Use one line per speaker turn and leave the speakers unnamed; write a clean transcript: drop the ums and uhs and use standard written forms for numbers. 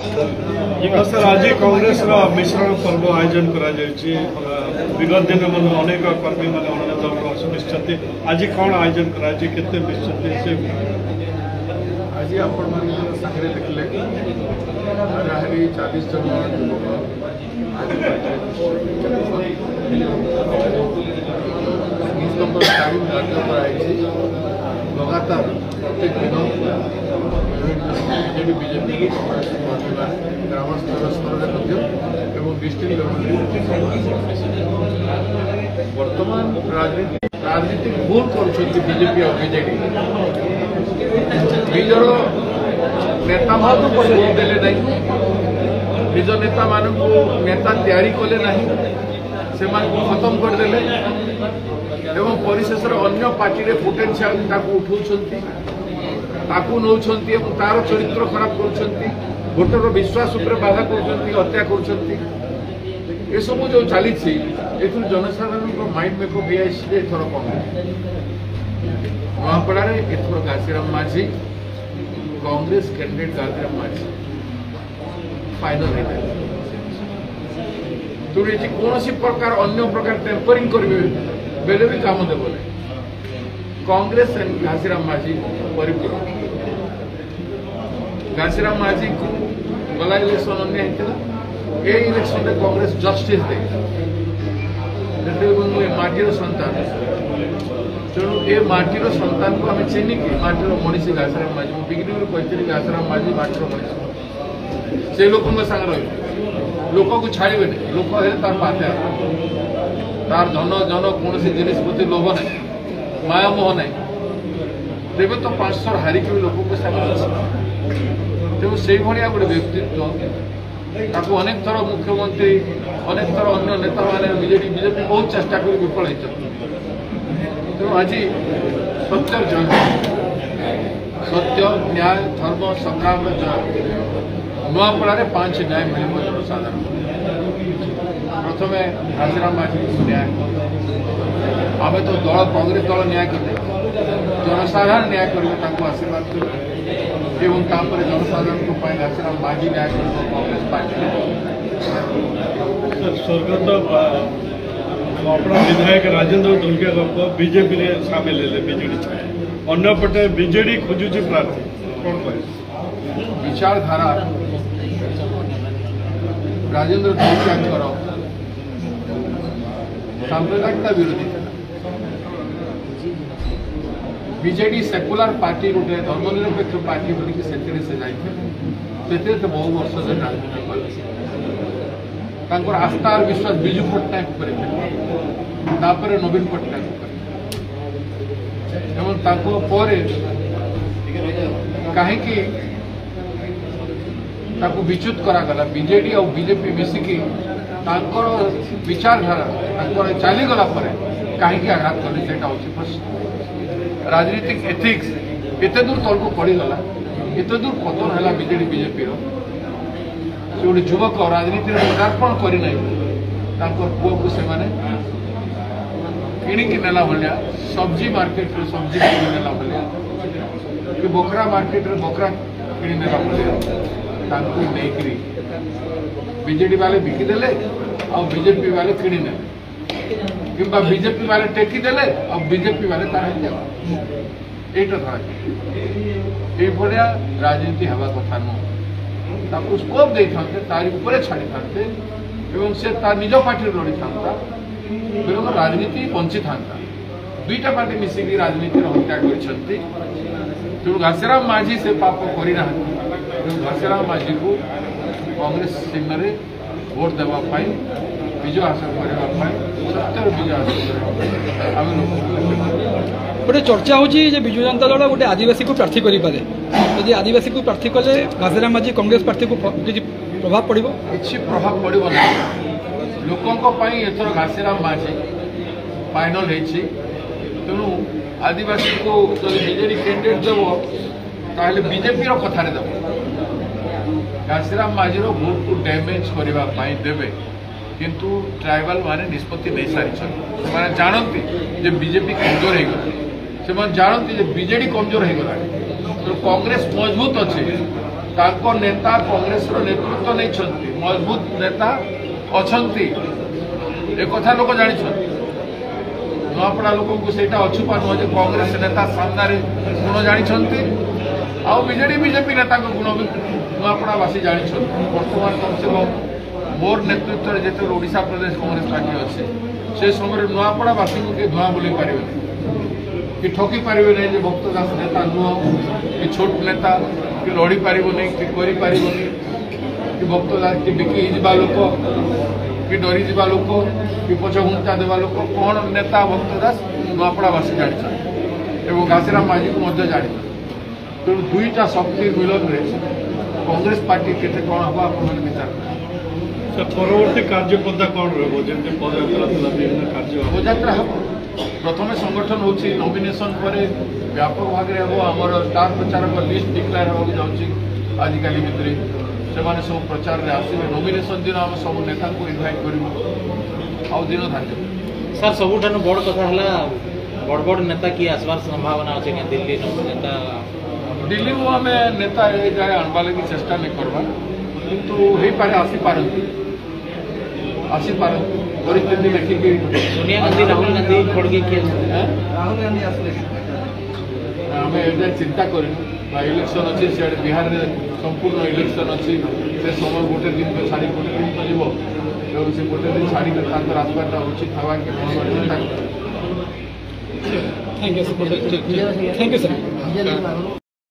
Sir आज कांग्रेस मिश्रण पर्व आयोजन करा विगत दिन मन अनेक कर्मी मैंने अन्य दल को असमित आज कौन आयोजन करा केते मिश्रण
आज आपण सागर देखले 40 जन नंबर तालीम कार्य कराई लगातार प्रत्येक दिन बीजेपी ग्राम स्तर डिस्ट्रिक्ट वर्तमान राजनीतिक भूल कर बीजेपी और बीजेडी निजर नेता मान देले नहीं निज नेता मान नेता तैयारी कले नहीं से खत्म करदे एवं परिशेष अन्य पार्टी पोटेंशियल उठाउछंती नौछंती तार चरित्र खराब कर भोटर विश्वास उपर बाधा कर हत्या कर सब जो चली जनसाधारण माइंड मेकअप एथर कांग्रेस नुआपड़ा एथर घासीराम माझी कांग्रेस कैंडिडेट घासीराम माझी फाइनल तेणु ये कौन प्रकार अन्य प्रकार टेम्परिंग करेंगे बेले भी काम देव कांग्रेस एंड घासीराम माझी परिपूर्ण घासीराम माझी को गला इलेक्शन अन्याय होता ये इलेक्शन में कांग्रेस जस्टिस दे माटीर सन्तान तेणु ये माटीर सन्तान को आम चिन्हिक माटीर मनीषी घासीराम माझी बिगिनिंग कहती घासीराम माझी माटीर मनीषी से लोक सागर रही लोक को छाड़े लोक है तार पाते तार धन जन कौन जिनिस प्रति लोभ ना माया मोह ना तेज तो 500 हारिक भी लोक को सागर तेणु से भाया गोटे व्यक्तित्व ताको अनेक थर मुख्यमंत्री अनेक थर अन्य नेता मैंने बीजेपी बहुत चेष्टा कर विफल होती तेणु आज सत्य जय सत्य न्याय धर्म संग्राम जय नुआपड़ा 5 न्याय मिल जनसाधारण प्रथम घासीराम माझी न्याय आम तो दल कांग्रेस दल न्याय करते जनसाधारण न्याय करेंगे आशीर्वाद करेंगे एवं जनसाधारण को घासीराम माझी न्याय कर कांग्रेस पार्टी
स्वर्गत अपना विधायक राजेंद्र दुर्गे बीजेपी ने सामिल है बीजेडी अंपटे बीजेडी खोजुची प्रार्थी कौन कहे
विचारधारा राजेंद्र दुर्गे सांप्रदायिकता विरोधी बीजेडी सेकुलर पार्टी गोटे धर्मनिरपेक्ष पार्टी बोलिकी से जाते तो बहु वर्ष से राजनीति कले आस्था और विश्वास विजु पट्टनायक पर नवीन पट्टनायक कहीं विच्युत करागला बीजेडी और बीजेपी मिसिकी विचारधारा चलीगला कहीं आघात कले से प्रश्न राजनीतिक एथिक्स एत दूर तल को पड़गला एत दूर पतन है बीजेडी बीजेपी गोटे युवक राजनीति पदार्पण करना पुओ को से किणिकी नेला भाया सब्जी मार्केट रे सब्जी किणी नेला भाया कि बकरा मार्केट रे बकरा किणी नेला भाया नहीं बीजेडी वाले बिकिदेले और बीजेपी वाले किणी ने कि बीजेपी वाले टेकीदेले और बीजेपी वाले यहाँ राजनीति हवा कथा नुह स्कोप दे तारी छाड़ी था से निज पार्टी लड़ी था राजनीति बंची था दुईटा पार्टी मिसिकी राजनीति हत्या कर घासीराम माझी से पाप करना घासीराम माझी को कांग्रेस चिन्ह भोट देवाई विजय हासिल करने सत्यर विजय हासिल आम
गोटे चर्चा हो विजु जनता दल गोटे आदिवासी को प्रार्थी करें जदि आदिवासी को प्रार्थी कले घासीराम माझी कांग्रेस पार्टी को किसी प्रभाव पड़ो
कि प्रभाव पड़ो ना लोकों एथर घासीराम माझी फाइनल तेणु आदिवासी को जो बीजेडी कैंडिडेट देव ताहले बीजेपी कथार देव घासीराम माझी भोट को डैमेज करने देवे किंतु ट्राइबल माने निष्पत्ति नहीं सारी जानती जे बीजेपी कमजोर हो जानती जे बीजेडी कमजोर हो गला तो कांग्रेस मजबूत अच्छे ତାଙ୍କ ନେତା କଂଗ୍ରେସର ନେତୃତ୍ୱ ନେଇଛନ୍ତି, ମଜବୁତ ନେତା ଅଛନ୍ତି, ଏକଥା ଲୋକ ଜାଣିଛନ୍ତି। ନୂଆପଡ଼ା ଲୋକଙ୍କୁ ସେଇଟା ଅଛୁପା ନୁହଁ ଯେ କଂଗ୍ରେସ ନେତା ସାମ୍ନାରେ ଗୁଣ ଜାଣିଛନ୍ତି, ଆଉ ବିଜେପି ନେତାଙ୍କ ଗୁଣ ବି ନୂଆପଡ଼ାବାସୀ ଜାଣିଛନ୍ତି। ବର୍ତ୍ତମାନ କମସେ କମ୍ ମୋର ନେତୃତ୍ୱରେ ଯେତେବେଳେ ଓଡ଼ିଶା ପ୍ରଦେଶ କଂଗ୍ରେସ ପାର୍ଟି ଅଛି, ସେ ସମୟରେ ନୂଆପଡ଼ାବାସୀଙ୍କୁ କିଏ ଧୂଆଁ ବୁଲେଇ ପାରିବେନି କି ଠକି ପାରିବେ ନାହିଁ ଯେ ଭକ୍ତ ଦାସ ନେତା ନୁହଁ, କି ଛୋଟ ନେତା, କି ଲଢ଼ି ପାରିବନି, କି କରିପାରିବନି, କି ଭକ୍ତ ଦାସ କି ବିକି ହେଇଯିବା ଲୋକ, କି ଡରିଯିବା ଲୋକ, କି ପଛଘୁଞ୍ଚା ଦେବା ଲୋକ କ'ଣ ନେତା ଭକ୍ତ ଦାସ ନୂଆପଡ଼ାବାସୀ ଜାଣିଛନ୍ତି ଏବଂ ଘାସିରାମ ମାଝୀକୁ ମଧ୍ୟ ଜାଣିଛନ୍ତି। ତେଣୁ ଦୁଇଟା ଶକ୍ତି ମିଳନରେ କଂଗ୍ରେସ ପାର୍ଟି କେତେ କ'ଣ ହେବ ଆପଣମାନେ ବିଚାର କରିବେ।
ପରବର୍ତ୍ତୀ କାର୍ଯ୍ୟପନ୍ଥା କ'ଣ ରହିବ? ଯେମିତି ପଦଯାତ୍ରା ଥିଲା, ବିଭିନ୍ନ କାର୍ଯ୍ୟ
ପଦଯାତ୍ରା ହେବ। ପ୍ରଥମେ ସଂଗଠନ ହେଉଛି ନମିନେସନ୍ ପରେ ବ୍ୟାପକ ଭାବରେ ହେବ। ଆମର ଷ୍ଟାର ପ୍ରଚାରକ ଲିଷ୍ଟ ଡିକ୍ଲେୟାର ହେବାକୁ ଯାଉଛି ଆଜିକାଲି ଭିତରେ। ସେମାନେ ସବୁ ପ୍ରଚାରରେ ଆସିବେ। ନମିନେସନ୍ ଦିନ ଆମେ ସବୁ ନେତାଙ୍କୁ ଇନଭାଇଟ୍ କରିବୁ, ଆଉ ଦିନ ଧାର୍ଯ୍ୟ।
ସାର୍ ସବୁଠାରୁ ବଡ଼ କଥା ହେଲା ବଡ଼ ବଡ଼ ନେତା କିଏ ଆସିବାର ସମ୍ଭାବନା ଅଛି କି ଦିଲ୍ଲୀ ନେତା?
ଦିଲ୍ଲୀରୁ ଆମେ ନେତା ଏ ଯାଏ ଆଣବା ଲାଗି ଚେଷ୍ଟା ନାଇଁ କରବା, କିନ୍ତୁ ହେଇପାରେ ଆସିପାରନ୍ତି ପରିସ୍ଥିତି ଦେଖିକି।
सोनिया गांधी, राहुल गांधी, खड़गे किए
ରାହୁଲ ଗାନ୍ଧୀ ଆସିଲେ ଆମେ ଏବେ ଚିନ୍ତା କରିନୁ। ଇଲେକ୍ସନ୍ ଅଛି, ସିଆଡ଼େ ବିହାରରେ ସମ୍ପୂର୍ଣ୍ଣ ଇଲେକ୍ସନ୍ ଅଛି। ସେ ସମୟ ଗୋଟେ ଦିନ ଛାଡ଼ି ଗୋଟେ ଦିନ ତ ଯିବ, ଏବଂ ସେ ଗୋଟେ ଦିନ ଛାଡ଼ିକି ତାଙ୍କର ଆସିବାଟା ଉଚିତ ହେବା କି କ'ଣ ଚିନ୍ତା
थैंक यू सर।